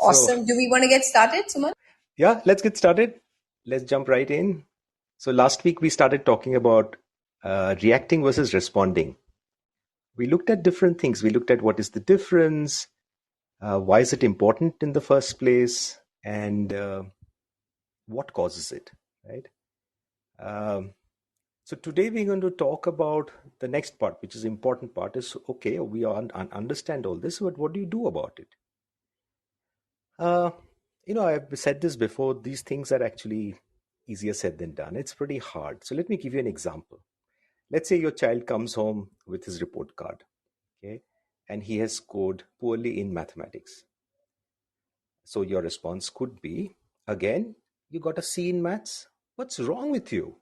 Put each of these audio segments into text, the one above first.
Awesome. Do we want to get started, Suman? Yeah, let's get started. Let's jump right in. So last week we started talking about reacting versus responding. We looked at different things. We looked at what is the difference, why is it important in the first place, and what causes it, right? So today we're going to talk about the next part, which is the important part. Is okay, we understand all this, but what do you do about it? I've said this before. These things are actually easier said than done. It's pretty hard. So let me give you an example. Let's say your child comes home with his report card, okay, and he has scored poorly in mathematics. So your response could be, again, you got a C in maths. What's wrong with you?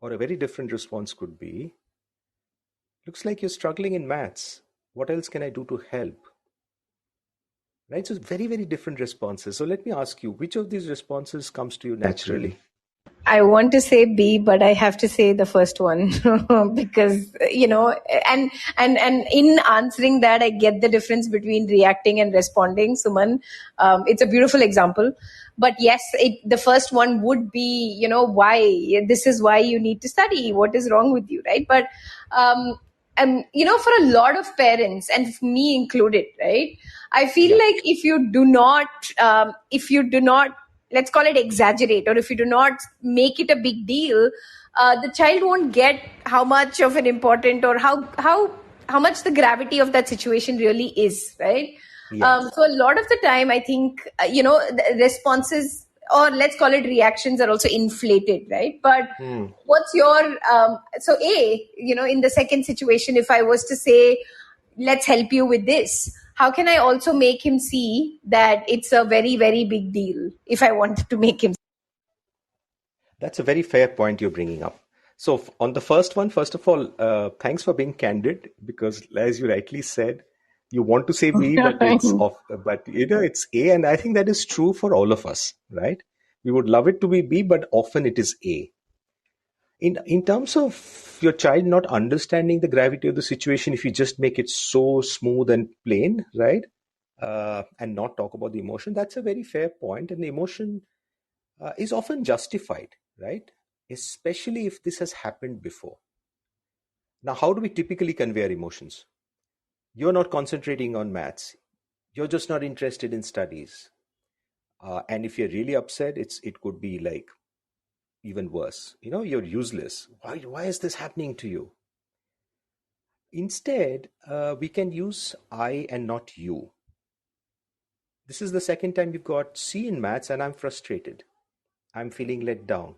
Or a very different response could be, looks like you're struggling in maths. What else can I do to help? Right? So very, very different responses. So let me ask you, which of these responses comes to you naturally? I want to say B, but I have to say the first one because, and in answering that, I get the difference between reacting and responding, Suman. It's a beautiful example. But yes, the first one would be, why, this is why you need to study. What is wrong with you, right? But, for a lot of parents, and me included, right? I feel like if you do not, let's call it exaggerate, or if you do not make it a big deal, the child won't get how much of an important or how much the gravity of that situation really is, right? Yes. So a lot of the time, I think, the responses, or let's call it reactions, are also inflated, right? But what's your, so A, in the second situation, if I was to say, let's help you with this, how can I also make him see that it's a very, very big deal if I wanted to make him? That's a very fair point you're bringing up. So on the first one, first of all, thanks for being candid, because as you rightly said, you want to say B, but it's A, and I think that is true for all of us, right? We would love it to be B, but often it is A. In terms of your child not understanding the gravity of the situation, if you just make it so smooth and plain, right, and not talk about the emotion, that's a very fair point, and the emotion is often justified, right? Especially if this has happened before. Now, how do we typically convey our emotions? You're not concentrating on maths. You're just not interested in studies. And if you're really upset, it could be like even worse. You're useless. Why is this happening to you? Instead, we can use I and not you. This is the second time you've got C in maths and I'm frustrated. I'm feeling let down.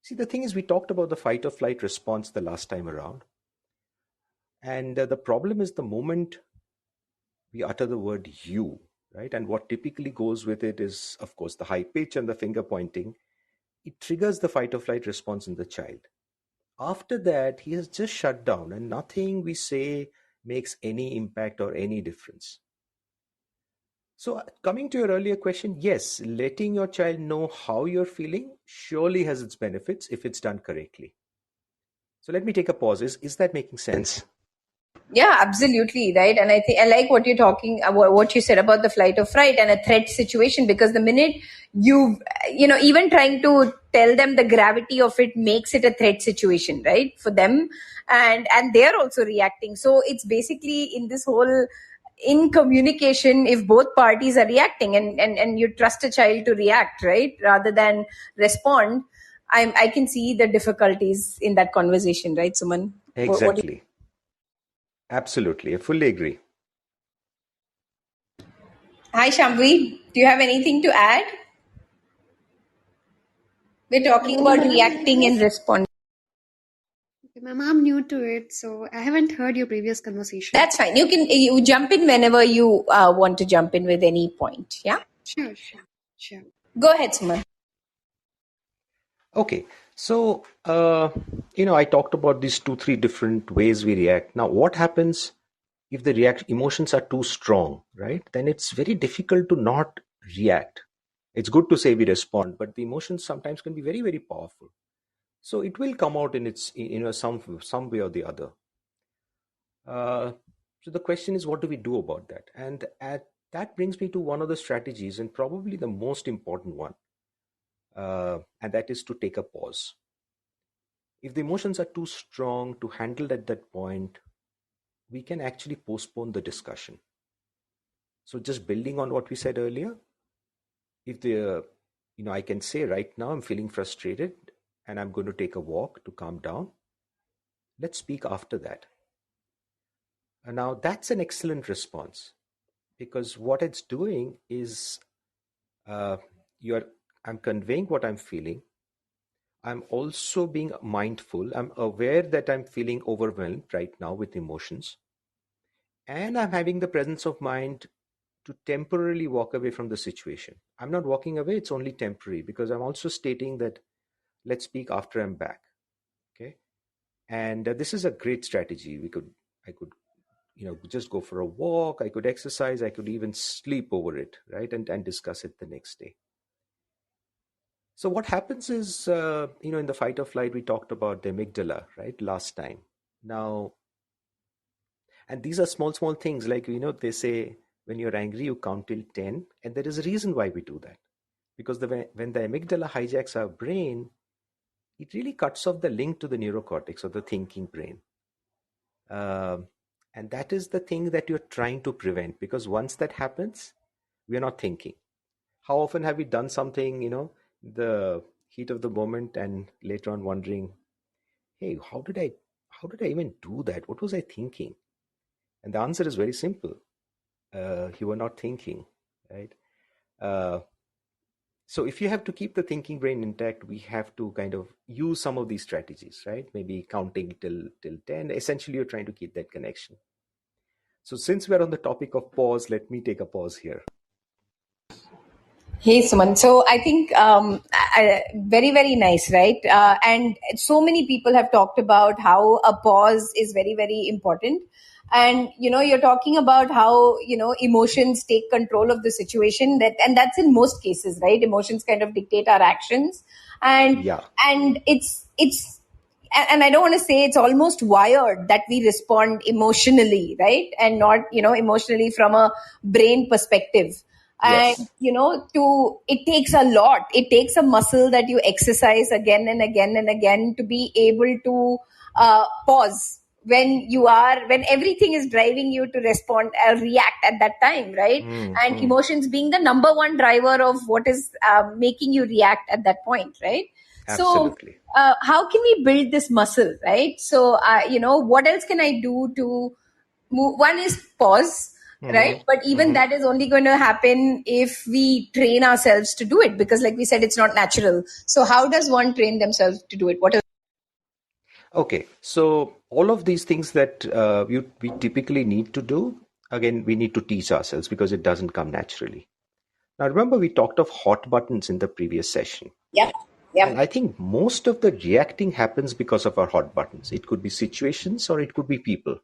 See, the thing is, we talked about the fight or flight response the last time around. And the problem is the moment we utter the word you, right? And what typically goes with it is, of course, the high pitch and the finger pointing. It triggers the fight or flight response in the child. After that, he has just shut down and nothing we say makes any impact or any difference. So coming to your earlier question, yes, letting your child know how you're feeling surely has its benefits if it's done correctly. So let me take a pause. Is that making sense? Yeah, absolutely. Right. And I think I like what you're talking about, what you said about the flight or fright and a threat situation, because the minute even trying to tell them the gravity of it makes it a threat situation, right, for them. And they're also reacting. So it's basically in this whole, in communication, if both parties are reacting and you trust a child to react, right, rather than respond, I can see the difficulties in that conversation, right, Suman? Exactly. Absolutely. I fully agree. Hi, Shambhavi. Do you have anything to add? We're talking about reacting and responding. Okay, ma'am, I'm new to it, so I haven't heard your previous conversation. That's fine. You jump in whenever you want to jump in with any point. Yeah? Sure. Go ahead, Suman. Okay. So, I talked about these 2, 3 different ways we react. Now, what happens if the emotions are too strong, right? Then it's very difficult to not react. It's good to say we respond, but the emotions sometimes can be very, very powerful. So it will come out in its, some way or the other. So the question is, what do we do about that? And at that brings me to one of the strategies, and probably the most important one, and that is to take a pause. If the emotions are too strong to handle at that point, we can actually postpone the discussion. So just building on what we said earlier, if I can say right now I'm feeling frustrated and I'm going to take a walk to calm down. Let's speak after that. And now that's an excellent response, because what it's doing is uh, you're I'm conveying what I'm feeling. I'm also being mindful. I'm aware that I'm feeling overwhelmed right now with emotions. And I'm having the presence of mind to temporarily walk away from the situation. I'm not walking away, it's only temporary, because I'm also stating that let's speak after I'm back. Okay. And this is a great strategy. I could, just go for a walk. I could exercise. I could even sleep over it, right? And discuss it the next day. So what happens is, in the fight or flight, we talked about the amygdala, right? Last time. Now, and these are small, small things like, they say when you're angry, you count till 10. And there is a reason why we do that. Because when the amygdala hijacks our brain, it really cuts off the link to the neurocortex or the thinking brain. Um, and that is the thing that you're trying to prevent, because once that happens, we're not thinking. How often have we done something, the heat of the moment, and later on wondering, hey, how did I even do that? What was I thinking? And the answer is very simple. You were not thinking, right? Uh, so if you have to keep the thinking brain intact, we have to kind of use some of these strategies, right? Maybe counting till 10. Essentially, you're trying to keep that connection. So since we're on the topic of pause, let me take a pause here. Hey, Suman. So I think very, very nice, right? And so many people have talked about how a pause is very, very important. And, you're talking about how, emotions take control of the situation, and that's in most cases, right? Emotions kind of dictate our actions. And, Yeah. and and I don't want to say it's almost wired that we respond emotionally, right? And not, emotionally from a brain perspective. And, Yes. it takes a lot. It takes a muscle that you exercise again and again and again to be able to pause when everything is driving you to respond or react at that time, right? And emotions being the number one driver of what is making you react at that point, right? So Absolutely. how can we build this muscle, right? So what else can I do to move? One is pause, right? But even that is only going to happen if we train ourselves to do it, because like we said, it's not natural. So how does one train themselves to do it? What is Okay, so all of these things that we typically need to do, again, we need to teach ourselves because it doesn't come naturally. Now, remember, we talked of hot buttons in the previous session. Yep. And Yep. I think most of the reacting happens because of our hot buttons. It could be situations or it could be people.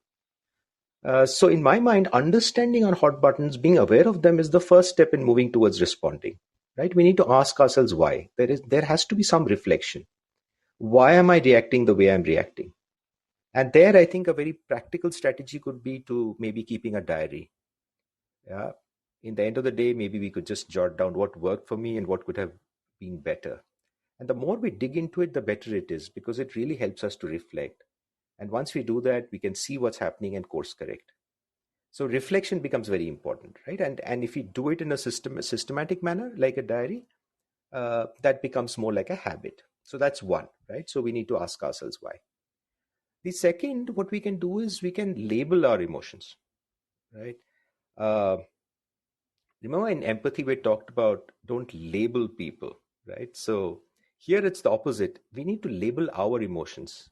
So, in my mind, understanding our hot buttons, being aware of them, is the first step in moving towards responding. Right? We need to ask ourselves why. There has to be some reflection. Why am I reacting the way I'm reacting? And there, I think a very practical strategy could be to maybe keeping a diary. Yeah. In the end of the day, maybe we could just jot down what worked for me and what could have been better. And the more we dig into it, the better it is, because it really helps us to reflect. And once we do that, we can see what's happening and course correct. So reflection becomes very important, right? And if we do it in a systematic manner, like a diary, that becomes more like a habit. So that's one, right? So we need to ask ourselves why. The second, what we can do is we can label our emotions, right? Uh, Remember in empathy, we talked about don't label people, right? So here it's the opposite. We need to label our emotions.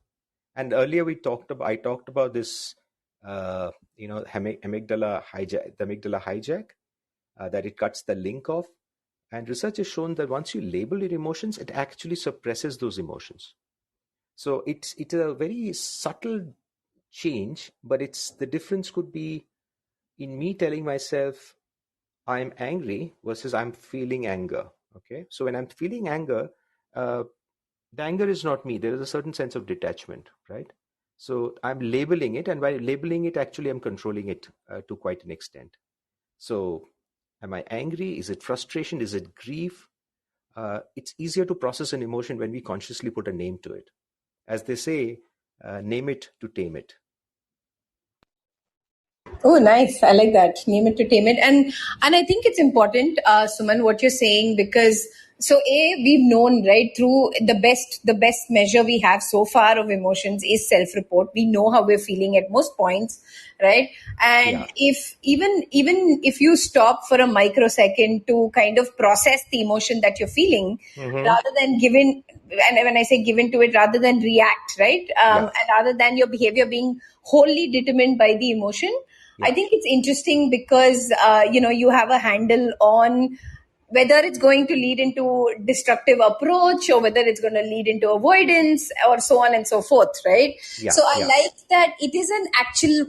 And earlier I talked about this, the amygdala hijack, that it cuts the link off. And research has shown that once you label your emotions, it actually suppresses those emotions. So it's a very subtle change, but it's the difference could be in me telling myself I'm angry versus I'm feeling anger. Okay, so when I'm feeling anger, uh, the anger is not me. There is a certain sense of detachment, right? So I'm labeling it, and by labeling it, actually, I'm controlling it to quite an extent. So Am I angry? Is it frustration? Is it grief? It's easier to process an emotion when we consciously put a name to it. As they say, name it to tame it. Oh, nice. I like that. Name it to tame it. And I think it's important, Suman, what you're saying, because so we've known, right, through the best measure we have so far of emotions is self-report. We know how we're feeling at most points, right? And Yeah. if even if you stop for a microsecond to kind of process the emotion that you're feeling, Mm-hmm. rather than given, and when I say given to it, rather than react, right? Yeah. And rather than your behavior being wholly determined by the emotion, I Yeah. think it's interesting because you have a handle on whether it's going to lead into destructive approach or whether it's going to lead into avoidance or so on and so forth, right? Yeah. So I Yeah. like that it is an actual,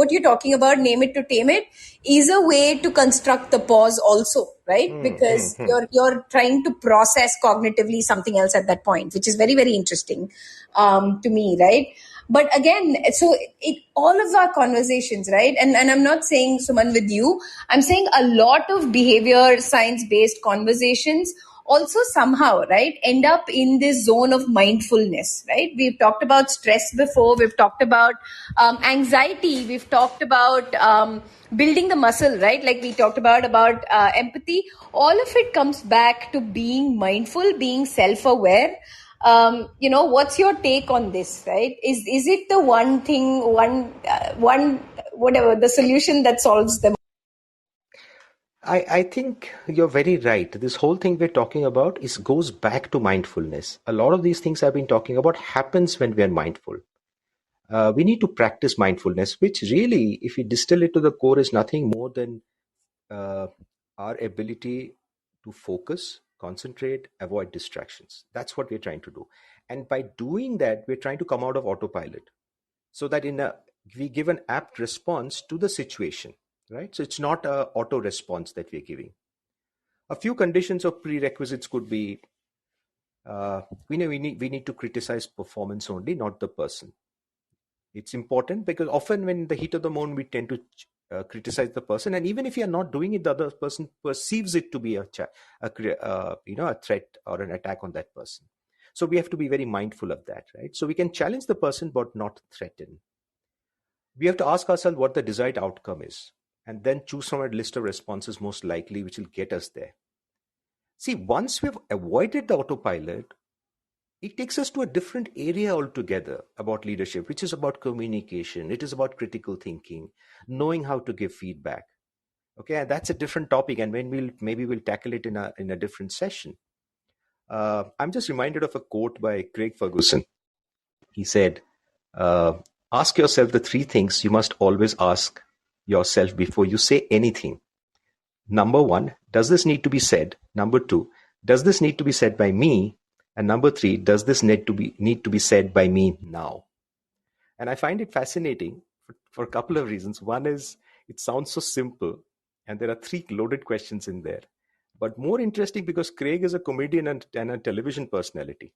what you're talking about, name it to tame it, is a way to construct the pause also, right? Because Mm-hmm. you're trying to process cognitively something else at that point, which is very, very interesting to me, right? But again, so all of our conversations, right? And I'm not saying, Suman, with you, I'm saying a lot of behavior science based conversations also somehow, right, end up in this zone of mindfulness, right? We've talked about stress before, we've talked about anxiety, we've talked about building the muscle, right? Like we talked about empathy. All of it comes back to being mindful, being self-aware. What's your take on this, right? Is it the one thing, one whatever the solution that solves them? I think you're very right. This whole thing we're talking about goes back to mindfulness. A lot of these things I've been talking about happens when we're mindful. We need to practice mindfulness, which really, if we distill it to the core, is nothing more than uh, our ability to focus, concentrate, avoid distractions. That's what we're trying to do. And by doing that, we're trying to come out of autopilot so that we give an apt response to the situation, right? So it's not a auto response that we're giving. A few conditions or prerequisites could be we know we need to criticize performance only, not the person. It's important because often when in the heat of the moment we tend to criticize the person, and even if you are not doing it, the other person perceives it to be a threat or an attack on that person. So we have to be very mindful of that, right? So we can challenge the person but not threaten. We have to ask ourselves what the desired outcome is, and then choose from a list of responses most likely which will get us there. See, once we've avoided the autopilot, it takes us to a different area altogether about leadership, which is about communication. It is about critical thinking, knowing how to give feedback. Okay, and that's a different topic, and when we'll tackle it in a different session. I'm just reminded of a quote by Craig Ferguson. He said, uh, "Ask yourself the three things you must always ask yourself before you say anything. Number one, does this need to be said? Number two, does this need to be said by me? And number three, does this need to be said by me now?" And I find it fascinating for a couple of reasons. One is it sounds so simple, and there are three loaded questions in there. But more interesting because Craig is a comedian and a television personality.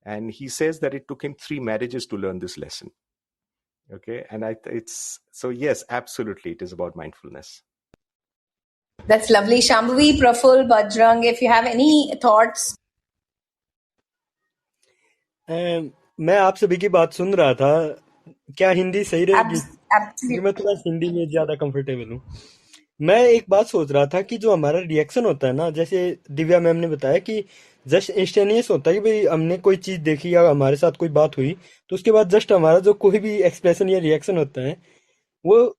And he says that it took him 3 marriages to learn this lesson. Okay. And it's so, yes, absolutely. It is about mindfulness. That's lovely. Shambhavi, Praful, Bajrang, if you have any thoughts. मैं आप सभी की बात सुन रहा था। क्या हिंदी सही रहेगी? क्योंकि Absolutely. मैं थोड़ा हिंदी में ज्यादा कंफर्टेबल हूँ। मैं एक बात सोच रहा था कि जो हमारा रिएक्शन होता है ना, जैसे दिव्या मैम ने बताया कि जस्ट इंस्टेंटेनियस होता है कि भाई हमने कोई चीज देखी या हमारे साथ कोई बात हुई, तो उसके बाद जस्ट हमारा जो कोई भी एक्सप्रेशन या रिएक्शन होता है वो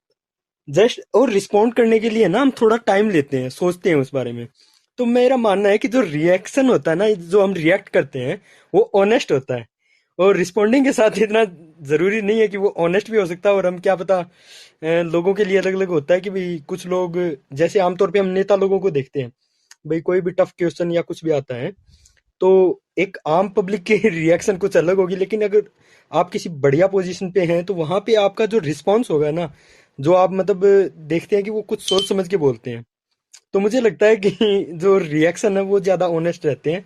जस्ट, और रिस्पॉन्ड करने के लिए ना हम थोड़ा टाइम लेते हैं, सोचते हैं उस बारे में। तो मेरा मानना है कि जो रिएक्शन होता है ना, जो हम रिएक्ट करते हैं वो ऑनेस्ट होता है, और रिस्पॉन्डिंग के साथ इतना जरूरी नहीं है कि वो ऑनेस्ट भी हो सकता है। और हम क्या पता, लोगों के लिए अलग अलग होता है कि भाई कुछ लोग, जैसे आमतौर पे हम नेता लोगों को देखते हैं, भाई कोई भी टफ क्वेश्चन या कुछ भी आता है तो एक आम पब्लिक के रिएक्शन कुछ अलग होगी, लेकिन अगर आप किसी बढ़िया पोजीशन पे हैं तो वहां पे आपका जो रिस्पॉन्स होगा ना, जो आप मतलब देखते हैं कि वो कुछ सोच समझ के बोलते हैं, तो मुझे लगता है कि जो रिएक्शन है वो ज्यादा ऑनेस्ट रहते हैं।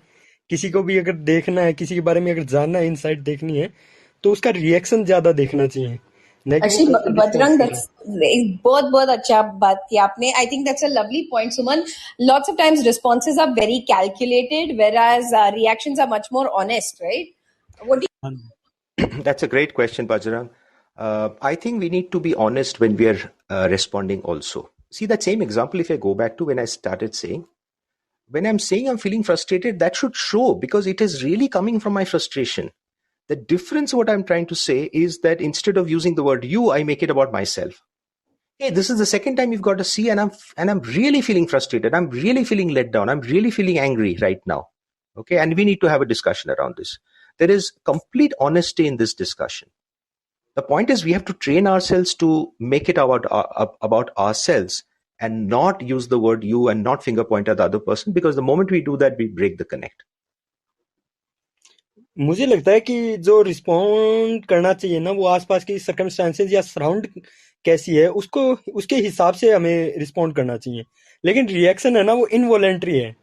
किसी को भी अगर देखना है, किसी के बारे में अगर जानना है, इनसाइट देखनी है, तो उसका रिएक्शन ज्यादा देखना चाहिए। Actually, रिस्पॉन्स Bajrang, करें। that's बहुत अच्छा बात किया आपने. I think that's a lovely point, Suman. Lots of times responses are very calculated, whereas reactions are much more honest, right? What do हाँ, That's a great question, Bajrang. I think we need to be honest when we are responding also. See, that same example, if I go back to when I started saying, when I'm saying I'm feeling frustrated, that should show because it is really coming from my frustration. The difference, what I'm trying to say, is that instead of using the word you, I make it about myself. Hey, this is the second time you've got to see, and I'm really feeling frustrated. I'm really feeling let down. I'm really feeling angry right now. Okay, and we need to have a discussion around this. There is complete honesty in this discussion. The point is we have to train ourselves to make it about ourselves and not use the word you and not finger point at the other person, because the moment we do that, we break the connect. मुझे लगता है कि जो respond करना चाहिए ना, वो आसपास की सर्कमस्टांसेस या सराउंड कैसी है उसको उसके हिसाब से हमें रिस्पॉन्ड करना चाहिए। लेकिन रिएक्शन है ना, वो इनवॉलेंट्री है।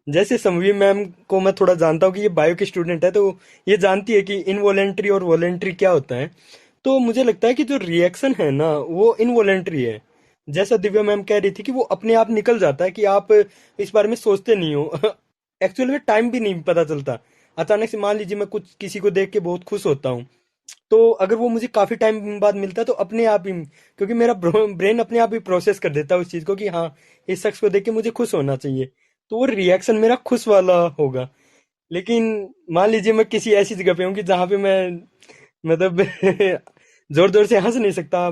जैसे समवी मैम को मैं थोड़ा जानता हूँ कि ये बायो की स्टूडेंट है, तो ये जानती है कि इनवॉलेंट्री और वॉलेंट्री क्या होता है। तो मुझे लगता है कि जो रिएक्शन है ना, वो इनवॉलेंट्री है। जैसा दिव्या मैम कह रही थी कि वो अपने आप निकल जाता है कि आप इस बारे में सोचते नहीं हो। एक्चुअल में टाइम भी नहीं पता चलता। अचानक से मान लीजिए मैं कुछ किसी को देख के बहुत खुश होता हूँ, तो अगर वो मुझे काफी टाइम बाद मिलता है तो अपने आप ही, क्योंकि मेरा ब्रेन अपने आप ही प्रोसेस कर देता है उस चीज को कि हाँ, इस शख्स को देख के मुझे खुश होना चाहिए, तो वो रिएक्शन मेरा खुश वाला होगा। लेकिन मान लीजिए मैं किसी ऐसी जगह पे हूँ कि जहाँ पे मैं मतलब जोर जोर से हंस नहीं सकता,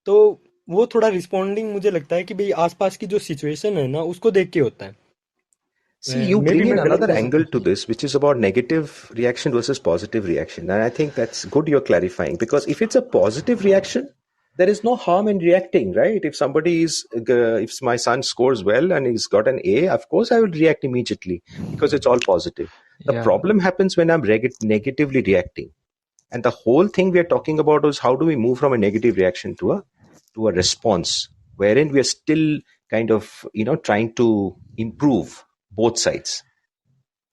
तो वो थोड़ा रिस्पॉन्डिंग मुझे लगता है कि भाई आसपास की जो सिचुएशन है ना उसको देख के होता है। See, you may be bring in मैं गलत another हो सकता angle हूँ। to this, which is about negative reaction versus positive reaction. And I think that's good you're clarifying, because if it's a positive reaction, there is no harm in reacting, right? If if my son scores well and he's got an A, of course I will react immediately because it's all positive. The Yeah. problem happens when I'm negatively reacting. And the whole thing we are talking about is how do we move from a negative reaction to a response wherein we are still kind of trying to improve both sides.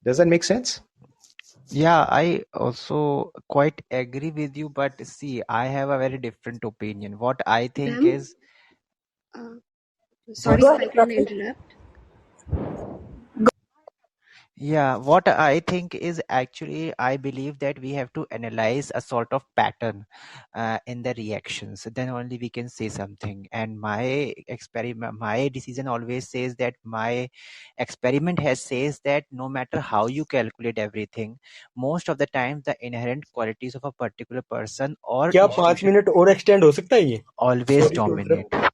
Does that make sense? Yeah, I also quite agree with you, but see, I have a very different opinion. What I think Ma'am, is, uh, what sorry Go if ahead, I can Rafi. interrupt. Yeah, what I think is actually, I believe that we have to analyze a sort of pattern in the reactions. Then only we can say something. And my decision always says that my experiment has says that no matter how you calculate everything, most of the time the inherent qualities of a particular person or क्या 5 institution minute और extend हो सकता है ये? always sorry to dominate. Interrupt.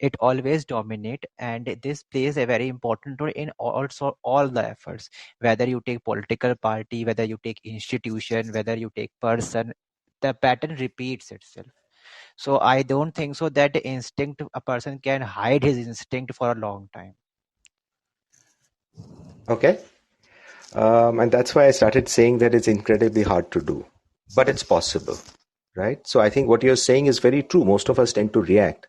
It always dominate, and this plays a very important role in also all the efforts, whether you take political party, whether you take institution, whether you take person, the pattern repeats itself. So I don't think so that the instinct, a person can hide his instinct for a long time. Okay. And that's why I started saying that it's incredibly hard to do, but it's possible, right? So I think what you're saying is very true. Most of us tend to react.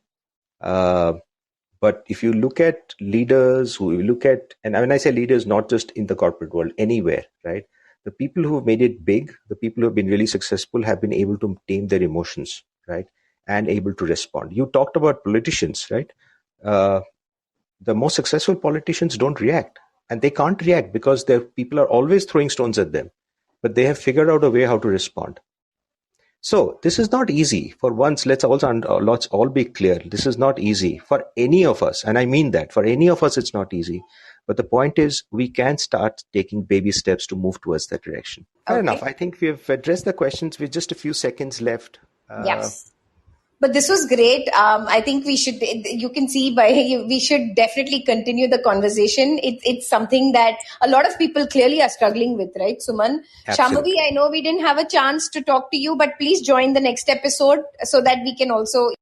But if you look at leaders, and when I say leaders, not just in the corporate world, anywhere, right? The people who have made it big, the people who have been really successful have been able to tame their emotions, right? And able to respond. You talked about politicians, right? The most successful politicians don't react, and they can't react because their people are always throwing stones at them, but they have figured out a way how to respond. So this is not easy. For once, let's all be clear. This is not easy for any of us, and I mean that for any of us, it's not easy. But the point is, we can start taking baby steps to move towards that direction. Fair enough. Okay. I think we have addressed the questions with just a few seconds left. Yes. But this was great. I think you can see we should definitely continue the conversation. It's something that a lot of people clearly are struggling with, right, Suman? Absolutely. Shambhavi, I know we didn't have a chance to talk to you, but please join the next episode so that we can also